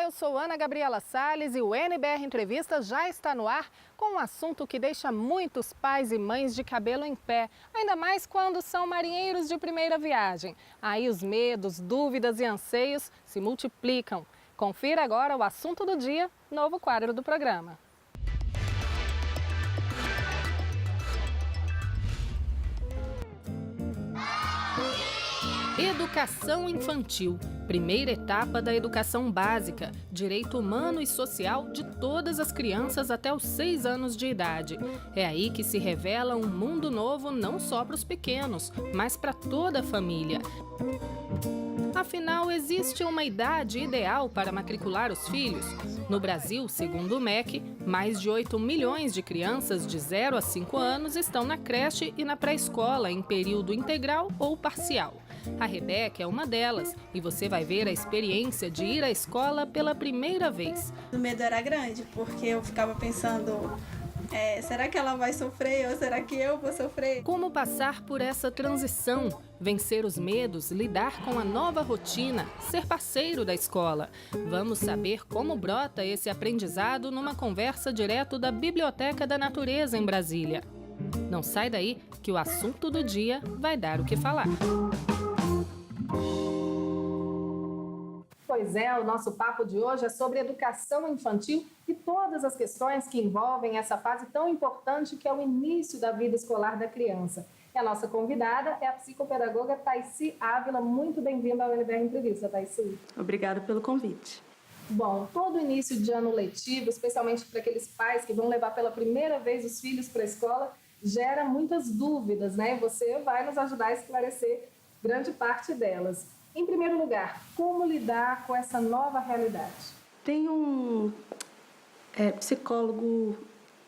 eu sou Ana Gabriela Salles e o NBR Entrevista já está no ar com um assunto que deixa muitos pais e mães de cabelo em pé, ainda mais quando são marinheiros de primeira viagem. Aí os medos, dúvidas e anseios se multiplicam. Confira agora o assunto do dia, novo quadro do programa. Educação infantil, primeira etapa da educação básica, direito humano e social de todas as crianças até os 6 anos de idade. É aí que se revela um mundo novo não só para os pequenos, mas para toda a família. Afinal, existe uma idade ideal para matricular os filhos? No Brasil, segundo o MEC, mais de 8 milhões de crianças de 0 a 5 anos estão na creche e na pré-escola em período integral ou parcial. A Rebeca é uma delas e você vai ver a experiência de ir à escola pela primeira vez. O medo era grande, porque eu ficava pensando, será que ela vai sofrer ou será que eu vou sofrer? Como passar por essa transição, vencer os medos, lidar com a nova rotina, ser parceiro da escola? Vamos saber como brota esse aprendizado numa conversa direto da Biblioteca da Natureza em Brasília. Não sai daí que o assunto do dia vai dar o que falar. Pois é, o nosso papo de hoje é sobre educação infantil e todas as questões que envolvem essa fase tão importante que é o início da vida escolar da criança. E a nossa convidada é a psicopedagoga Taici Ávila. Muito bem-vinda ao NBR Entrevista, Taici. Obrigada pelo convite. Bom, todo início de ano letivo, especialmente para aqueles pais que vão levar pela primeira vez os filhos para a escola, gera muitas dúvidas, né? Você vai nos ajudar a esclarecer grande parte delas. Em primeiro lugar, como lidar com essa nova realidade? Tem um psicólogo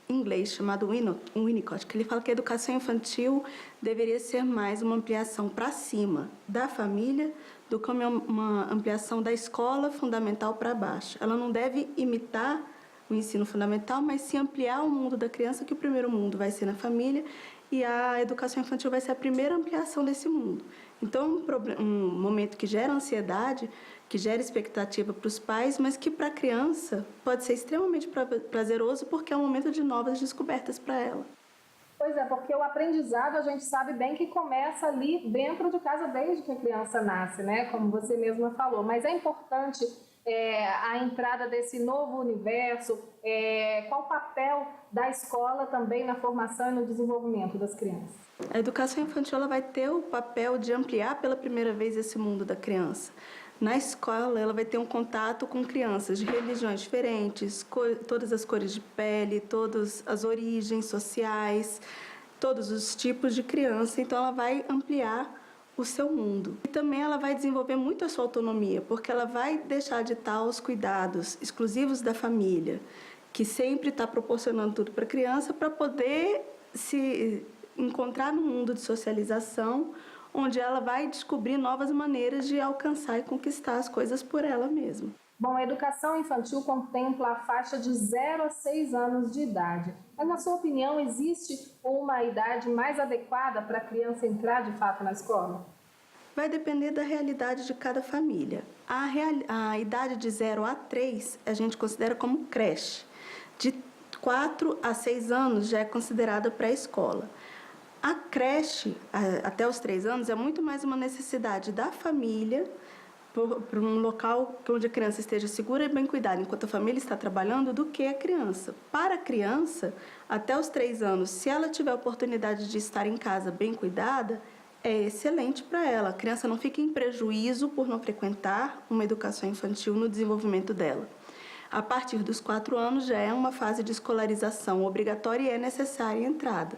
inglês chamado Winnicott, que ele fala que a educação infantil deveria ser mais uma ampliação para cima da família do que uma ampliação da escola fundamental para baixo. Ela não deve imitar o ensino fundamental, mas sim ampliar o mundo da criança, que o primeiro mundo vai ser na família, e a educação infantil vai ser a primeira ampliação desse mundo. Então, um momento que gera ansiedade, que gera expectativa para os pais, mas que para a criança pode ser extremamente prazeroso, porque é um momento de novas descobertas para ela. Pois é, porque o aprendizado a gente sabe bem que começa ali dentro de casa desde que a criança nasce, né? Como você mesma falou. Mas é importante a entrada desse novo universo. Qual o papel da escola também na formação e no desenvolvimento das crianças? A educação infantil ela vai ter o papel de ampliar pela primeira vez esse mundo da criança. Na escola, ela vai ter um contato com crianças de religiões diferentes, todas as cores de pele, todas as origens sociais, todos os tipos de criança. Então, ela vai ampliar o seu mundo. E também ela vai desenvolver muito a sua autonomia, porque ela vai deixar de estar aos cuidados exclusivos da família, que sempre está proporcionando tudo para a criança, para poder se encontrar no mundo de socialização, onde ela vai descobrir novas maneiras de alcançar e conquistar as coisas por ela mesma. Bom, a educação infantil contempla a faixa de 0 a 6 anos de idade. Mas, na sua opinião, existe uma idade mais adequada para a criança entrar de fato na escola? Vai depender da realidade de cada família. A idade de 0 a 3 a gente considera como creche. De 4 a 6 anos já é considerada pré-escola. A creche, até os 3 anos, é muito mais uma necessidade da família para um local onde a criança esteja segura e bem cuidada enquanto a família está trabalhando, do que a criança. Para a criança, até os 3 anos, se ela tiver a oportunidade de estar em casa bem cuidada, é excelente para ela. A criança não fica em prejuízo por não frequentar uma educação infantil no desenvolvimento dela. A partir dos 4 anos já é uma fase de escolarização obrigatória e é necessária a entrada.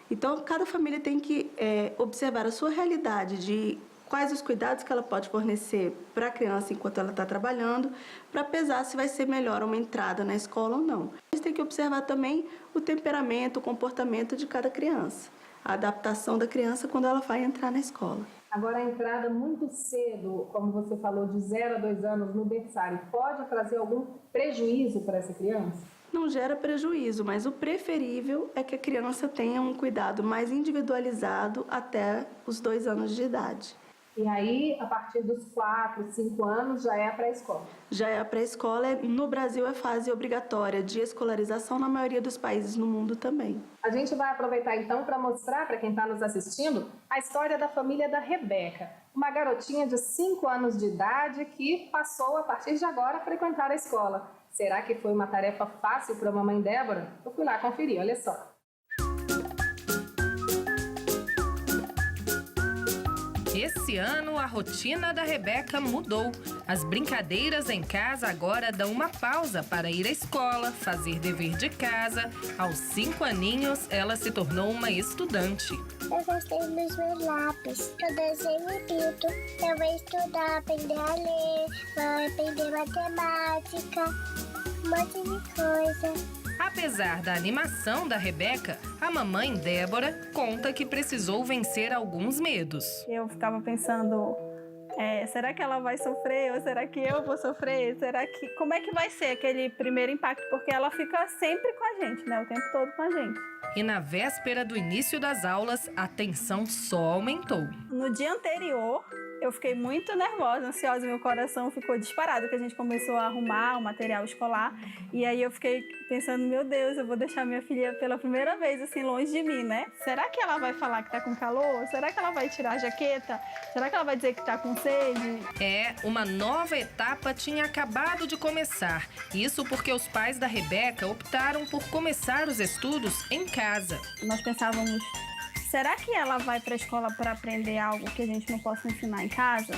Então, cada família tem que observar a sua realidade de quais os cuidados que ela pode fornecer para a criança enquanto ela está trabalhando, para pesar se vai ser melhor uma entrada na escola ou não. A gente tem que observar também o temperamento, o comportamento de cada criança, a adaptação da criança quando ela vai entrar na escola. Agora, a entrada muito cedo, como você falou, de 0 a 2 anos no berçário, pode trazer algum prejuízo para essa criança? Não gera prejuízo, mas o preferível é que a criança tenha um cuidado mais individualizado até os 2 anos de idade. E aí, a partir dos 4, 5 anos, já é a pré-escola. Já é a pré-escola, no Brasil é fase obrigatória de escolarização, na maioria dos países no mundo também. A gente vai aproveitar então para mostrar para quem está nos assistindo a história da família da Rebeca, uma garotinha de 5 anos de idade que passou a partir de agora a frequentar a escola. Será que foi uma tarefa fácil para a mamãe Débora? Eu fui lá conferir, olha só. Esse ano, a rotina da Rebeca mudou. As brincadeiras em casa agora dão uma pausa para ir à escola, fazer dever de casa. Aos 5 aninhos, ela se tornou uma estudante. Eu gostei dos meus lápis. Eu desenho e pinto. Eu vou estudar, aprender a ler, vou aprender matemática, um monte de coisa. Apesar da animação da Rebeca, a mamãe Débora conta que precisou vencer alguns medos. Eu ficava pensando, será que ela vai sofrer ou será que eu vou sofrer? Como é que vai ser aquele primeiro impacto? Porque ela fica sempre com a gente, né? O tempo todo com a gente. E na véspera do início das aulas, a tensão só aumentou. No dia anterior, eu fiquei muito nervosa, ansiosa, meu coração ficou disparado, porque a gente começou a arrumar o material escolar. E aí eu fiquei pensando, meu Deus, eu vou deixar minha filha pela primeira vez assim longe de mim, né? Será que ela vai falar que tá com calor? Será que ela vai tirar a jaqueta? Será que ela vai dizer que tá com sede? Uma nova etapa tinha acabado de começar. Isso porque os pais da Rebeca optaram por começar os estudos em casa. Nós pensávamos, será que ela vai para a escola para aprender algo que a gente não possa ensinar em casa?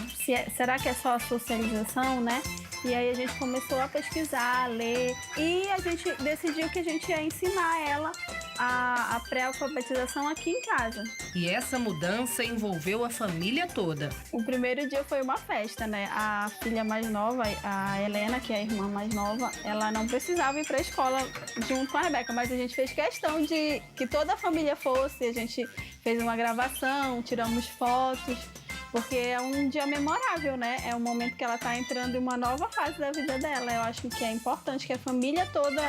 Será que é só a socialização, né? E aí a gente começou a pesquisar, a ler e a gente decidiu que a gente ia ensinar ela a pré-alfabetização aqui em casa. E essa mudança envolveu a família toda. O primeiro dia foi uma festa, né? A filha mais nova, a Helena, que é a irmã mais nova, ela não precisava ir para a escola junto com a Rebeca, mas a gente fez questão de que toda a família fosse, a gente fez uma gravação, tiramos fotos, porque é um dia memorável, né? É um momento que ela está entrando em uma nova fase da vida dela. Eu acho que é importante que a família toda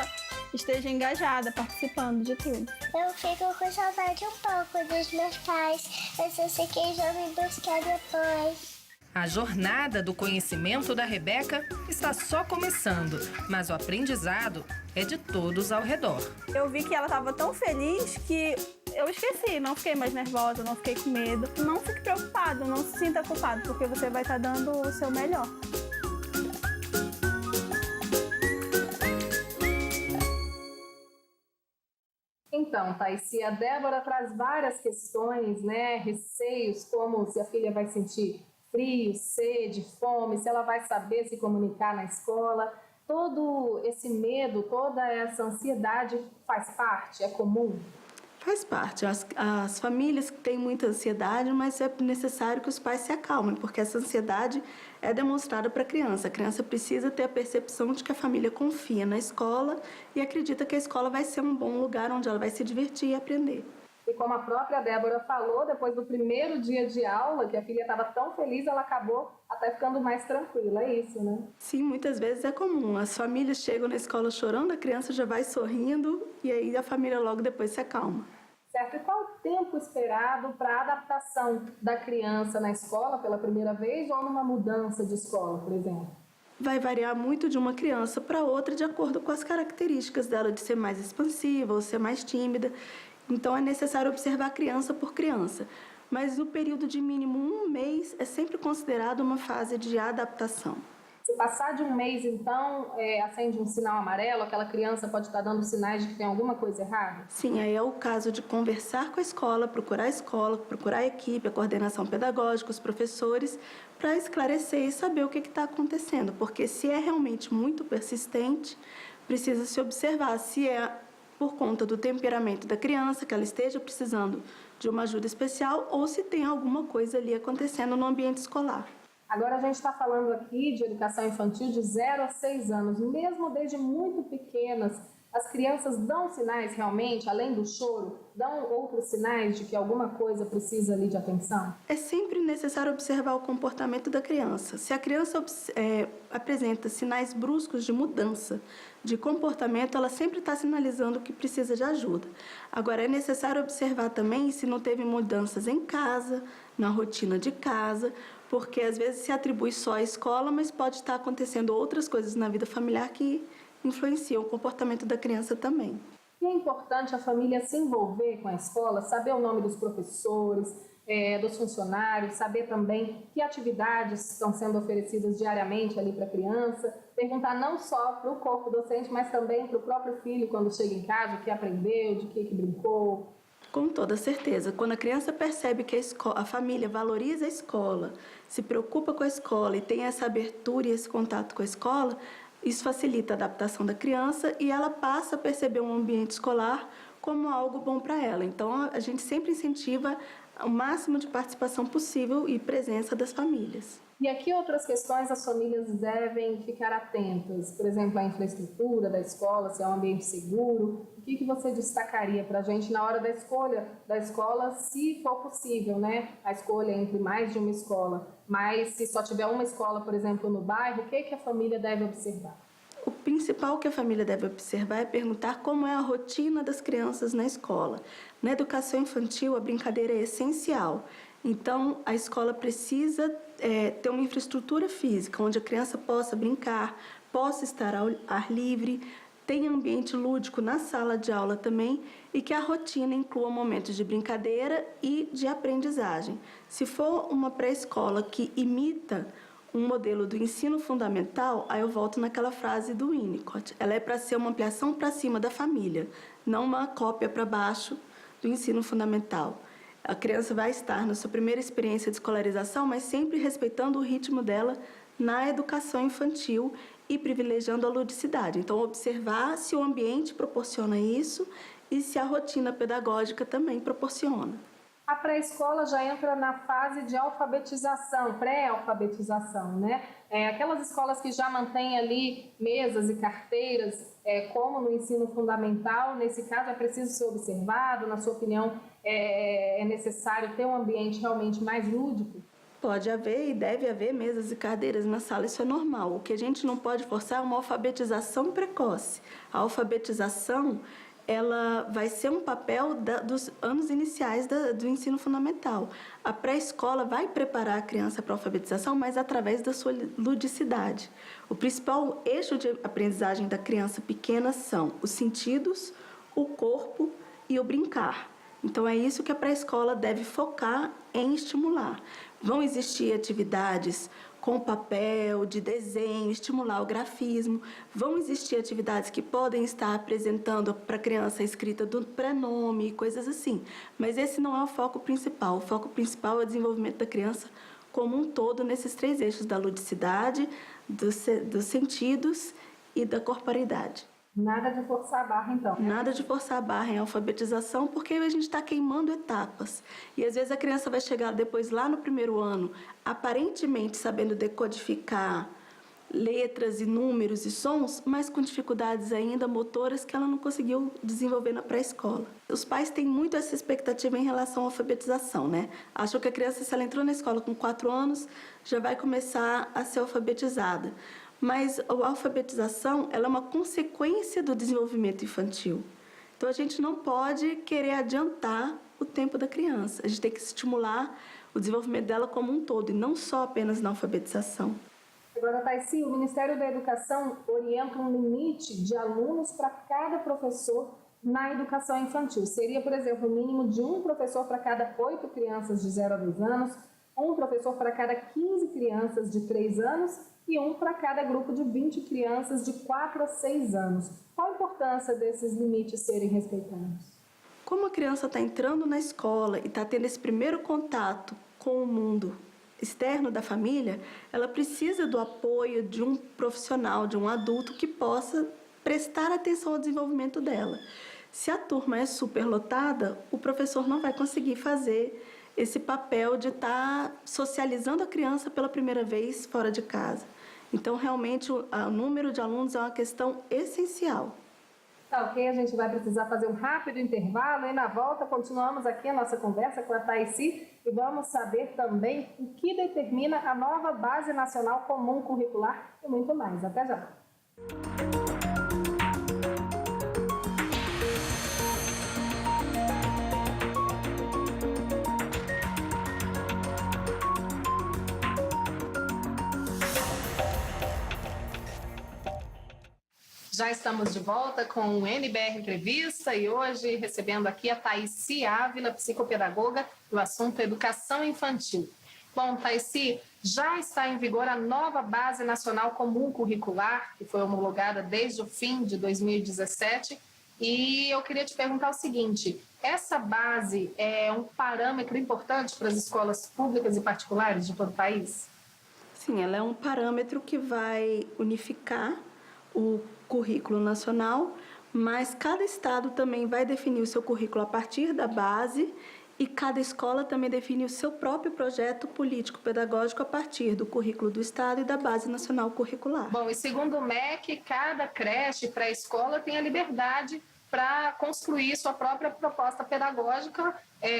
esteja engajada, participando de tudo. Eu fico com saudade um pouco dos meus pais, mas eu sei que eles vão me buscar depois. A jornada do conhecimento da Rebeca está só começando, mas o aprendizado é de todos ao redor. Eu vi que ela estava tão feliz que eu esqueci, não fiquei mais nervosa, não fiquei com medo. Não fique preocupado, não se sinta culpado, porque você vai estar dando o seu melhor. Então, Thaís, a Débora traz várias questões, né, receios, como se a filha vai sentir frio, sede, fome, se ela vai saber se comunicar na escola. Todo esse medo, toda essa ansiedade faz parte, é comum? Faz parte. As famílias têm muita ansiedade, mas é necessário que os pais se acalmem, porque essa ansiedade é demonstrada para a criança. A criança precisa ter a percepção de que a família confia na escola e acredita que a escola vai ser um bom lugar onde ela vai se divertir e aprender. E como a própria Débora falou, depois do primeiro dia de aula, que a filha estava tão feliz, ela acabou até ficando mais tranquila, é isso, né? Sim, muitas vezes é comum. As famílias chegam na escola chorando, a criança já vai sorrindo e aí a família logo depois se acalma. Certo. E qual o tempo esperado para a adaptação da criança na escola pela primeira vez ou numa mudança de escola, por exemplo? Vai variar muito de uma criança para outra de acordo com as características dela de ser mais expansiva ou ser mais tímida. Então, é necessário observar criança por criança. Mas no período de mínimo 1 mês é sempre considerado uma fase de adaptação. Se passar de 1 mês, então, acende um sinal amarelo, aquela criança pode estar dando sinais de que tem alguma coisa errada? Sim, aí é o caso de conversar com a escola, procurar a equipe, a coordenação pedagógica, os professores, para esclarecer e saber o que está acontecendo. Porque se é realmente muito persistente, precisa se observar se é por conta do temperamento da criança, que ela esteja precisando de uma ajuda especial, ou se tem alguma coisa ali acontecendo no ambiente escolar. Agora a gente está falando aqui de educação infantil de 0 a 6 anos. Mesmo desde muito pequenas, as crianças dão sinais realmente, além do choro, dão outros sinais de que alguma coisa precisa ali de atenção? É sempre necessário observar o comportamento da criança. Se a criança apresenta sinais bruscos de mudança de comportamento, ela sempre está sinalizando que precisa de ajuda. Agora, é necessário observar também se não teve mudanças em casa, na rotina de casa, porque às vezes se atribui só à escola, mas pode estar acontecendo outras coisas na vida familiar que influenciam o comportamento da criança também. E é importante a família se envolver com a escola, saber o nome dos professores, dos funcionários, saber também que atividades estão sendo oferecidas diariamente ali para a criança, perguntar não só para o corpo docente, mas também para o próprio filho quando chega em casa, o que aprendeu, de que brincou. Com toda certeza, quando a criança percebe que a família valoriza a escola, se preocupa com a escola e tem essa abertura e esse contato com a escola, isso facilita a adaptação da criança e ela passa a perceber um ambiente escolar como algo bom para ela. Então, a gente sempre incentiva o máximo de participação possível e presença das famílias. E aqui outras questões as famílias devem ficar atentas, por exemplo, a infraestrutura da escola, se é um ambiente seguro. O que você destacaria para a gente na hora da escolha da escola, se for possível, né? A escolha entre mais de uma escola, mas se só tiver uma escola, por exemplo, no bairro, o que a família deve observar? O principal que a família deve observar é perguntar como é a rotina das crianças na escola. Na educação infantil, a brincadeira é essencial. Então, a escola precisa ter uma infraestrutura física, onde a criança possa brincar, possa estar ao ar livre, tenha ambiente lúdico na sala de aula também e que a rotina inclua momentos de brincadeira e de aprendizagem. Se for uma pré-escola que imita um modelo do ensino fundamental, aí eu volto naquela frase do Winnicott. Ela é para ser uma ampliação para cima da família, não uma cópia para baixo do ensino fundamental. A criança vai estar na sua primeira experiência de escolarização, mas sempre respeitando o ritmo dela na educação infantil e privilegiando a ludicidade. Então, observar se o ambiente proporciona isso e se a rotina pedagógica também proporciona. A pré-escola já entra na fase de alfabetização, pré-alfabetização, né? Aquelas escolas que já mantêm ali mesas e carteiras, como no ensino fundamental, nesse caso é preciso ser observado, na sua opinião, é necessário ter um ambiente realmente mais lúdico? Pode haver e deve haver mesas e cadeiras na sala, isso é normal. O que a gente não pode forçar é uma alfabetização precoce. A alfabetização, ela vai ser um papel dos anos iniciais do ensino fundamental. A pré-escola vai preparar a criança para a alfabetização, mas através da sua ludicidade. O principal eixo de aprendizagem da criança pequena são os sentidos, o corpo e o brincar. Então, é isso que a pré-escola deve focar em estimular. Vão existir atividades com papel, de desenho, estimular o grafismo. Vão existir atividades que podem estar apresentando para a criança a escrita do prenome, coisas assim. Mas esse não é o foco principal. O foco principal é o desenvolvimento da criança como um todo nesses 3 eixos da ludicidade, dos sentidos e da corporeidade. Nada de forçar a barra, então. Nada de forçar a barra em alfabetização, porque a gente está queimando etapas. E às vezes a criança vai chegar depois lá no primeiro ano, aparentemente sabendo decodificar letras e números e sons, mas com dificuldades ainda motoras que ela não conseguiu desenvolver na pré-escola. Os pais têm muito essa expectativa em relação à alfabetização, né? Acham que a criança, se ela entrou na escola com 4 anos, já vai começar a ser alfabetizada. Mas a alfabetização, ela é uma consequência do desenvolvimento infantil. Então, a gente não pode querer adiantar o tempo da criança. A gente tem que estimular o desenvolvimento dela como um todo, e não só apenas na alfabetização. Agora, Taici, o Ministério da Educação orienta um limite de alunos para cada professor na educação infantil. Seria, por exemplo, o mínimo de um professor para cada 8 crianças de 0 a 2 anos, um professor para cada 15 crianças de 3 anos e um para cada grupo de 20 crianças de 4 a 6 anos. Qual a importância desses limites serem respeitados? Como a criança está entrando na escola e está tendo esse primeiro contato com o mundo externo da família, ela precisa do apoio de um profissional, de um adulto que possa prestar atenção ao desenvolvimento dela. Se a turma é superlotada, o professor não vai conseguir fazer esse papel de estar socializando a criança pela primeira vez fora de casa. Então, realmente, o número de alunos é uma questão essencial. Tá ok, a gente vai precisar fazer um rápido intervalo e na volta continuamos aqui a nossa conversa com a Taici e vamos saber também o que determina a nova Base Nacional Comum Curricular e muito mais. Até já! Já estamos de volta com o NBR Entrevista e hoje recebendo aqui a Thaicy Ávila, psicopedagoga, do assunto Educação Infantil. Bom, Thaicy, já está em vigor a nova Base Nacional Comum Curricular, que foi homologada desde o fim de 2017. E eu queria te perguntar o seguinte, essa base é um parâmetro importante para as escolas públicas e particulares de todo o país? Sim, ela é um parâmetro que vai unificar o currículo nacional, mas cada estado também vai definir o seu currículo a partir da base e cada escola também define o seu próprio projeto político-pedagógico a partir do currículo do estado e da Base Nacional Curricular. Bom, e segundo o MEC, cada creche, pré-escola tem a liberdade para construir sua própria proposta pedagógica,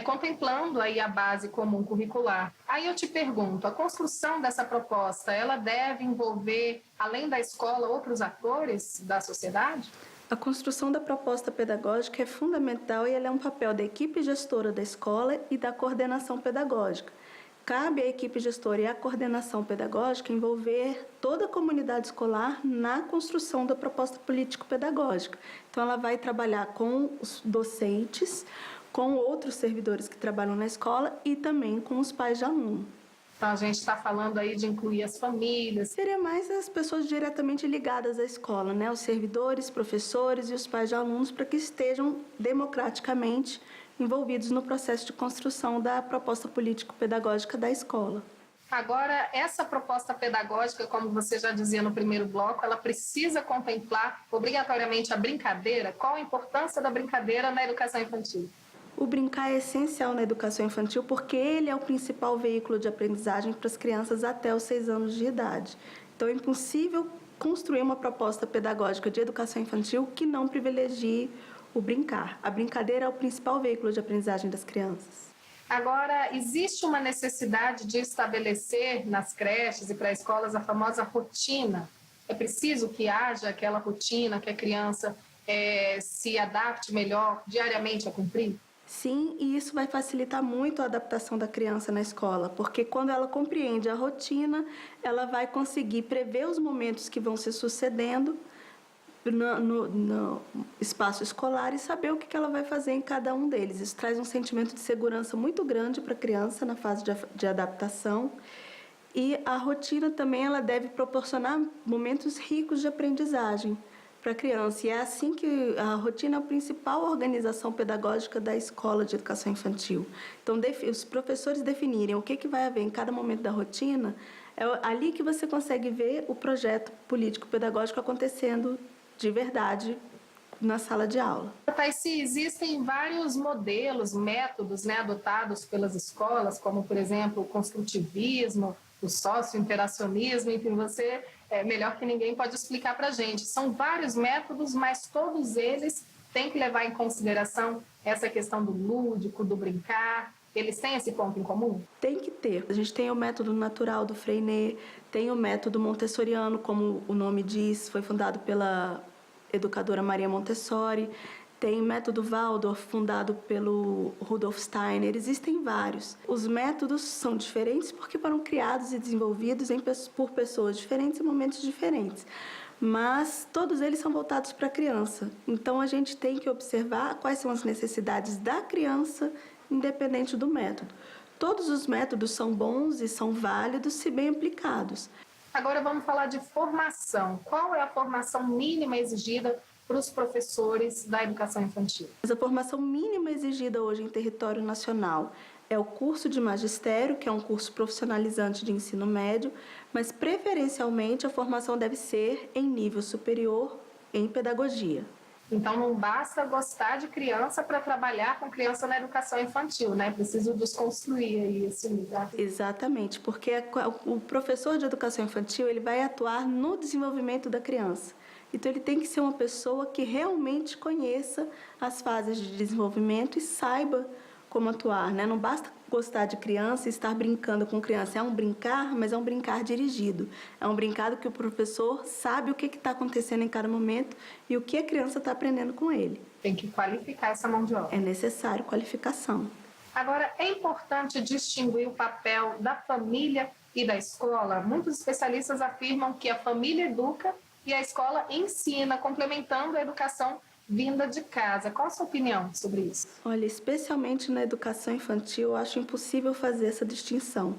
contemplando aí a base comum curricular. Aí eu te pergunto, a construção dessa proposta, ela deve envolver, além da escola, outros atores da sociedade? A construção da proposta pedagógica é fundamental e ela é um papel da equipe gestora da escola e da coordenação pedagógica. Cabe à equipe gestora e à coordenação pedagógica envolver toda a comunidade escolar na construção da proposta político-pedagógica. Então, ela vai trabalhar com os docentes, com outros servidores que trabalham na escola e também com os pais de aluno. Então, a gente está falando aí de incluir as famílias. Seria mais as pessoas diretamente ligadas à escola, né? Os servidores, professores e os pais de alunos, para que estejam democraticamente envolvidos no processo de construção da proposta político-pedagógica da escola. Agora, essa proposta pedagógica, como você já dizia no primeiro bloco, ela precisa contemplar obrigatoriamente a brincadeira. Qual a importância da brincadeira na educação infantil? O brincar é essencial na educação infantil porque ele é o principal veículo de aprendizagem para as crianças até os 6 anos de idade. Então, é impossível construir uma proposta pedagógica de educação infantil que não privilegie o brincar. A brincadeira é o principal veículo de aprendizagem das crianças. Agora, existe uma necessidade de estabelecer nas creches e pré-escolas a famosa rotina? É preciso que haja aquela rotina que a criança se adapte melhor diariamente a cumprir? Sim, e isso vai facilitar muito a adaptação da criança na escola, porque quando ela compreende a rotina, ela vai conseguir prever os momentos que vão se sucedendo no espaço escolar e saber o que ela vai fazer em cada um deles. Isso traz um sentimento de segurança muito grande para a criança na fase de adaptação. E a rotina também ela deve proporcionar momentos ricos de aprendizagem para a criança. E é assim que a rotina é a principal organização pedagógica da escola de educação infantil. Então, os professores definirem o que vai haver em cada momento da rotina, é ali que você consegue ver o projeto político-pedagógico acontecendo de verdade na sala de aula. Thaicy, existem vários modelos, métodos adotados pelas escolas, como, por exemplo, o construtivismo, o socio-interacionismo, enfim, você, melhor que ninguém, pode explicar para a gente. São vários métodos, mas todos eles têm que levar em consideração essa questão do lúdico, do brincar. Eles têm esse ponto em comum? Tem que ter. A gente tem o método natural do Freinet, tem o método montessoriano, como o nome diz, foi fundado pela educadora Maria Montessori. Tem o método Waldorf, fundado pelo Rudolf Steiner. Existem vários. Os métodos são diferentes porque foram criados e desenvolvidos por pessoas diferentes em momentos diferentes. Mas todos eles são voltados para a criança. Então, a gente tem que observar quais são as necessidades da criança, independente do método. Todos os métodos são bons e são válidos se bem aplicados. Agora vamos falar de formação. Qual é a formação mínima exigida para os professores da educação infantil? A formação mínima exigida hoje em território nacional é o curso de magistério, que é um curso profissionalizante de ensino médio, mas preferencialmente a formação deve ser em nível superior em pedagogia. Então, não basta gostar de criança para trabalhar com criança na educação infantil, né? Preciso desconstruir aí esse lugar. Exatamente, porque o professor de educação infantil ele vai atuar no desenvolvimento da criança. Então, ele tem que ser uma pessoa que realmente conheça as fases de desenvolvimento e saiba como atuar, né? Não basta gostar de criança e estar brincando com criança. É um brincar, mas é um brincar dirigido. É um brincar que o professor sabe o que está acontecendo em cada momento e o que a criança está aprendendo com ele. Tem que qualificar essa mão de obra. É necessário qualificação. Agora, é importante distinguir o papel da família e da escola. Muitos especialistas afirmam que a família educa e a escola ensina, complementando a educação vinda de casa. Qual a sua opinião sobre isso? Olha, especialmente na educação infantil, eu acho impossível fazer essa distinção,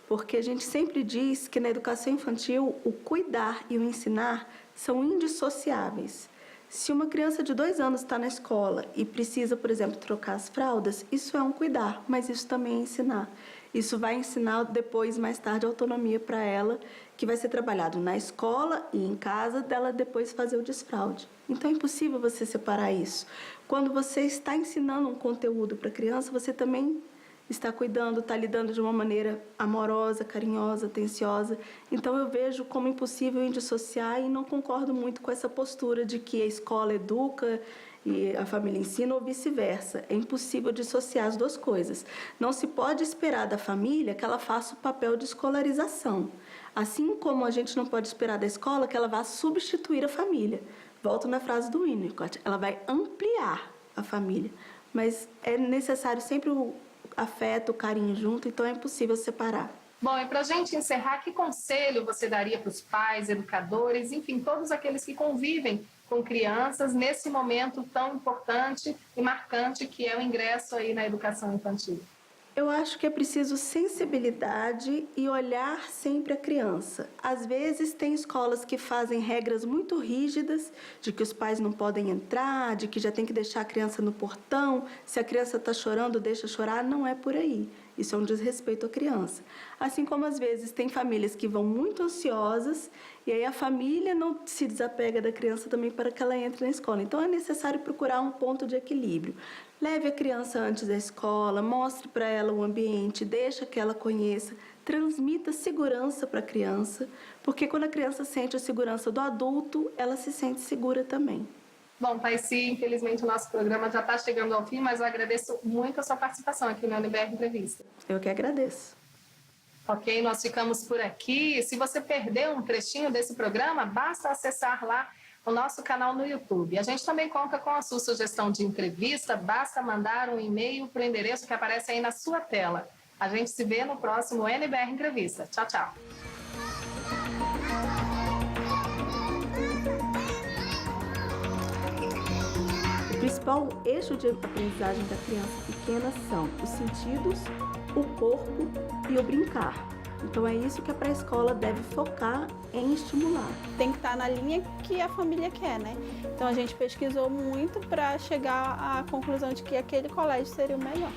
porque a gente sempre diz que na educação infantil o cuidar e o ensinar são indissociáveis. Se uma criança de 2 anos está na escola e precisa, por exemplo, trocar as fraldas, isso é um cuidar, mas isso também é ensinar. Isso vai ensinar depois, mais tarde, autonomia para ela, que vai ser trabalhado na escola e em casa, dela depois fazer o desfraude. Então é impossível você separar isso. Quando você está ensinando um conteúdo para a criança, você também está cuidando, está lidando de uma maneira amorosa, carinhosa, atenciosa. Então eu vejo como impossível indissociar e não concordo muito com essa postura de que a escola educa e a família ensina ou vice-versa. É impossível dissociar as duas coisas. Não se pode esperar da família que ela faça o papel de escolarização. Assim como a gente não pode esperar da escola que ela vá substituir a família. Volto na frase do Winnicott, ela vai ampliar a família. Mas é necessário sempre o afeto, o carinho junto, então é impossível separar. Bom, e para a gente encerrar, que conselho você daria para os pais, educadores, enfim, todos aqueles que convivem com crianças nesse momento tão importante e marcante que é o ingresso aí na educação infantil? Eu acho que é preciso sensibilidade e olhar sempre a criança. Às vezes tem escolas que fazem regras muito rígidas de que os pais não podem entrar, de que já tem que deixar a criança no portão, se a criança está chorando, deixa chorar. Não é por aí. Isso é um desrespeito à criança. Assim como às vezes tem famílias que vão muito ansiosas e aí a família não se desapega da criança também para que ela entre na escola. Então é necessário procurar um ponto de equilíbrio. Leve a criança antes da escola, mostre para ela o ambiente, deixa que ela conheça, transmita segurança para a criança, porque quando a criança sente a segurança do adulto, ela se sente segura também. Bom, Tayci, infelizmente o nosso programa já está chegando ao fim, mas eu agradeço muito a sua participação aqui no UniBR Entrevista. Eu que agradeço. Ok, nós ficamos por aqui. Se você perdeu um trechinho desse programa, basta acessar lá o nosso canal no YouTube. A gente também conta com a sua sugestão de entrevista, basta mandar um e-mail para o endereço que aparece aí na sua tela. A gente se vê no próximo NBR Entrevista. Tchau, tchau. O principal eixo de aprendizagem da criança pequena são os sentidos, o corpo e o brincar. Então é isso que a pré-escola deve focar em estimular. Tem que estar na linha que a família quer, né? Então a gente pesquisou muito para chegar à conclusão de que aquele colégio seria o melhor.